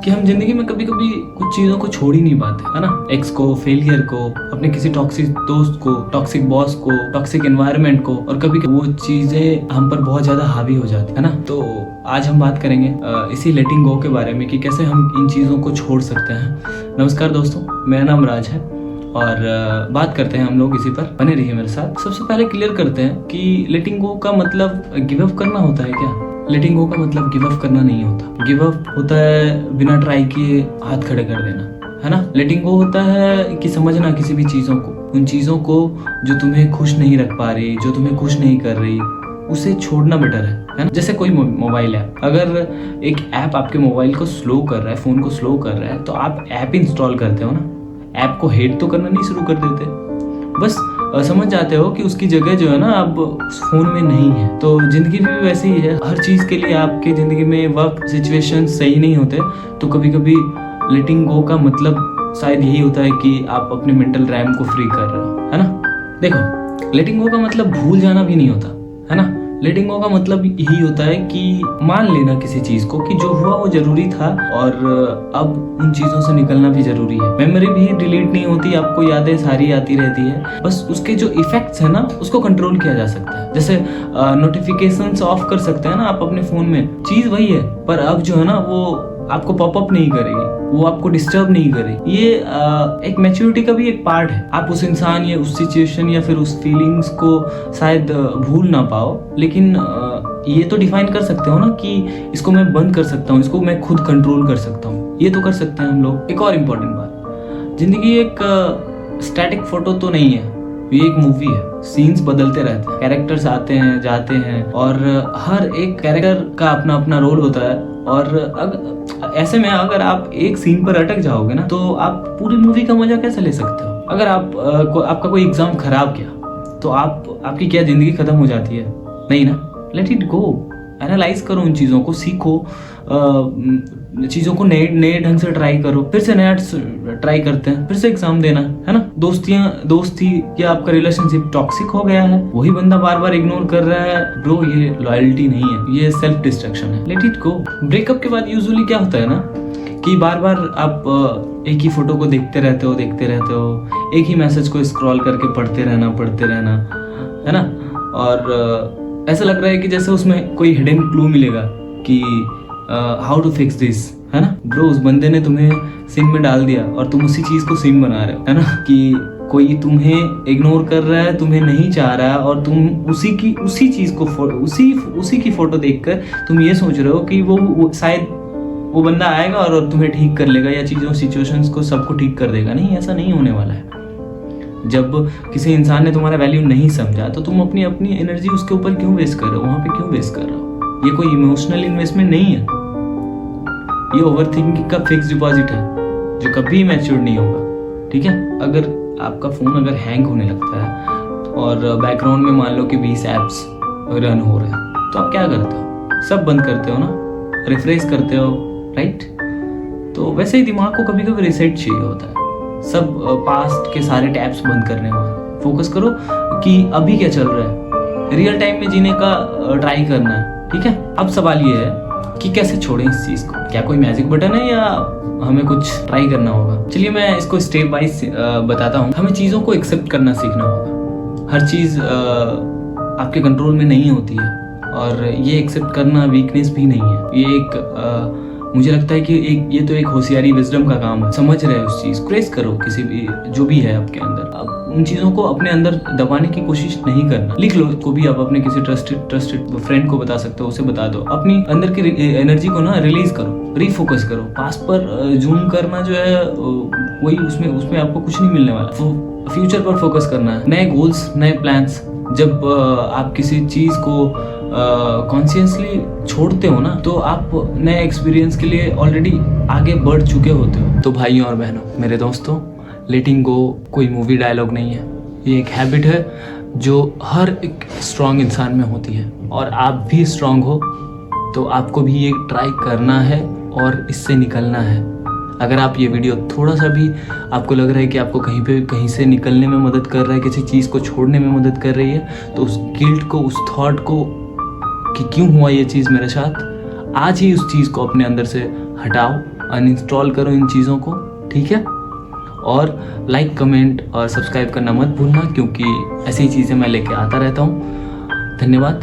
कि हम जिंदगी में कभी कभी कुछ चीजों को छोड़ ही नहीं पाते, है ना। एक्स को, फेलियर को, अपने किसी टॉक्सिक दोस्त को, टॉक्सिक बॉस को, टॉक्सिक एनवायरनमेंट को, और कभी वो चीजें हम पर बहुत ज्यादा हावी हो जाती है ना। तो आज हम बात करेंगे इसी लेटिंग गो के बारे में कि कैसे हम इन चीजों को छोड़ सकते हैं। नमस्कार दोस्तों, मेरा नाम राज है और बात करते हैं हम लोग इसी पर। बने रहिए मेरे साथ। सबसे पहले क्लियर करते हैं कि लेटिंग गो का मतलब गिव अप करना होता है क्या? लेटिंग गो का मतलब गिव अप करना नहीं होता। गिव अप होता है बिना ट्राई किए हाथ खड़े कर देना, है ना। लेटिंग गो होता है कि समझना किसी भी चीजों को, उन चीजों को जो तुम्हें खुश नहीं रख पा रही, जो तुम्हें खुश नहीं कर रही, उसे छोड़ना बेटर है ना। जैसे कोई मोबाइल ऐप, अगर एक ऐप आपके मोबाइल को स्लो कर रहा है, फोन को स्लो कर रहा है, तो आप ऐप इंस्टॉल करते हो ना, ऐप को हेट तो करना नहीं शुरू कर देते। बस समझ जाते हो कि उसकी जगह जो है ना अब उस फोन में नहीं है। तो जिंदगी भी वैसे ही है। हर चीज के लिए आपके जिंदगी में वक्त, सिचुएशन सही नहीं होते, तो कभी कभी लेटिंग गो का मतलब शायद यही होता है कि आप अपने मेंटल रैम को फ्री कर रहे हो, है ना। देखो, लेटिंग गो का मतलब भूल जाना भी नहीं होता, है ना। लेटिंग गो का मतलब यही होता है कि मान लेना किसी चीज को कि जो हुआ वो जरूरी था और अब उन चीजों से निकलना भी जरूरी है। मेमोरी भी डिलीट नहीं होती, आपको यादें सारी आती रहती है, बस उसके जो इफेक्ट्स है ना उसको कंट्रोल किया जा सकता है। जैसे नोटिफिकेशंस ऑफ कर सकते हैं ना आप अपने फोन में, चीज वही है, पर अब जो है ना वो आपको पॉपअप नहीं करेगी, वो आपको डिस्टर्ब नहीं करेगी। ये एक मैच्योरिटी का भी एक पार्ट है। आप उस इंसान या उस सिचुएशन या फिर उस फीलिंग्स को शायद भूल ना पाओ, लेकिन ये तो डिफाइन कर सकते हो ना कि इसको मैं बंद कर सकता हूँ, इसको मैं खुद कंट्रोल कर सकता हूँ। ये तो कर सकते हैं हम लोग। एक और इम्पोर्टेंट बात, जिंदगी एक स्टैटिक फोटो तो नहीं है, ये एक मूवी है। सीन्स बदलते रहते हैं, कैरेक्टर्स आते हैं जाते हैं, और हर एक कैरेक्टर का अपना अपना रोल होता है। और ऐसे में अगर आप एक सीन पर अटक जाओगे ना, तो आप पूरी मूवी का मजा कैसे ले सकते हो? अगर आपका कोई एग्जाम खराब गया तो आपकी क्या जिंदगी खत्म हो जाती है? नहीं ना। लेट इट गो, एनालाइज करो उन चीज़ों को, सीखो, चीज़ों को नए ढंग से ट्राई करो, फिर से नया ट्राई करते हैं, फिर से एग्जाम देना, है ना। दोस्ती या आपका रिलेशनशिप टॉक्सिक हो गया है, वही बंदा बार बार इग्नोर कर रहा है, ब्रो ये लॉयल्टी नहीं है, ये सेल्फ डिस्ट्रक्शन है। Let it go. ब्रेकअप के बाद यूजुअली क्या होता है ना कि बार बार आप एक ही फोटो को देखते रहते हो, एक ही मैसेज को स्क्रॉल करके पढ़ते रहना, है ना। और ऐसा लग रहा है कि जैसे उसमें कोई हिडन क्लू मिलेगा कि हाउ टू फिक्स दिस, है ना। ब्रो, उस बंदे ने तुम्हें सिम में डाल दिया और तुम उसी चीज को सिम बना रहे हो, है ना। कि कोई तुम्हें इग्नोर कर रहा है, तुम्हें नहीं चाह रहा है, और तुम उसी चीज को उसी की फोटो देखकर तुम ये सोच रहे हो कि वो शायद वो बंदा आएगा और तुम्हें ठीक कर लेगा या सिचुएशंस को सबको ठीक कर देगा। नहीं, ऐसा नहीं होने वाला है। जब किसी इंसान ने तुम्हारा वैल्यू नहीं समझा तो तुम अपनी एनर्जी उसके ऊपर क्यों वेस्ट कर रहे हो, वहां पे क्यों वेस्ट कर रहे हो? ये कोई इमोशनल इन्वेस्टमेंट नहीं है, ये ओवरथिंकिंग का फिक्स डिपॉजिट है जो कभी मैच्योर नहीं होगा, ठीक है। अगर आपका फोन अगर हैंग होने लगता है और बैकग्राउंड में मान लो कि 20 ऐप्स रन हो रहे हैं, तो आप क्या करते हो? सब बंद करते हो ना, रिफ्रेश करते हो, राइट। तो वैसे ही दिमाग को कभी कभी रिसेट चाहिए होता है। सब पास्ट के सारे टैब्स बंद करने में फोकस करो कि अभी क्या चल रहा है, रियल टाइम में जीने का ट्राई करना है, ठीक है। अब सवाल ये है कि कैसे छोड़ें इस चीज को? क्या कोई मैजिक बटन है या हमें कुछ ट्राई करना होगा? चलिए मैं इसको स्टेप बाय बताता हूँ। हमें चीजों को एक्सेप्ट करना सीखना होगा। हर चीज आपके कंट्रोल में नहीं होती है, और ये एक्सेप्ट करना वीकनेस भी नहीं है। ये एक मुझे लगता है कि ये तो एक होशियारी, विजडम का काम है। समझ रहे हो उस चीज को, प्रेस करो किसी भी जो भी है आपके अंदर। अब उन चीजों को अपने अंदर दबाने की कोशिश नहीं करना। लिख लो को भी, आप अपने किसी ट्रस्टेड फ्रेंड को बता सकते हो, उसे बता दो। अपनी अंदर की एनर्जी को ना रिलीज करो, रीफोकस करो। पास्ट पर जूम करना जो है वही, उसमें आपको कुछ नहीं मिलने वाला। फ्यूचर पर फोकस करना है, नए गोल्स, नए प्लान्स। जब आप किसी चीज को कॉन्शियसली छोड़ते हो ना, तो आप नए एक्सपीरियंस के लिए ऑलरेडी आगे बढ़ चुके होते हो। तो भाइयों और बहनों, मेरे दोस्तों, लेटिंग गो कोई मूवी डायलॉग नहीं है, ये एक हैबिट है जो हर एक स्ट्रांग इंसान में होती है। और आप भी स्ट्रांग हो तो आपको भी ये ट्राई करना है और इससे निकलना है। अगर आप ये वीडियो थोड़ा सा भी आपको लग रहा है कि आपको कहीं से निकलने में मदद कर रहा है, किसी चीज़ को छोड़ने में मदद कर रही है, तो उस गिल्ट को, उस थॉट को कि क्यों हुआ ये चीज़ मेरे साथ, आज ही उस चीज़ को अपने अंदर से हटाओ अनइंस्टॉल करो इन चीज़ों को, ठीक है। और लाइक, कमेंट और सब्सक्राइब करना मत भूलना, क्योंकि ऐसी चीज़ें मैं लेके आता रहता हूँ। धन्यवाद।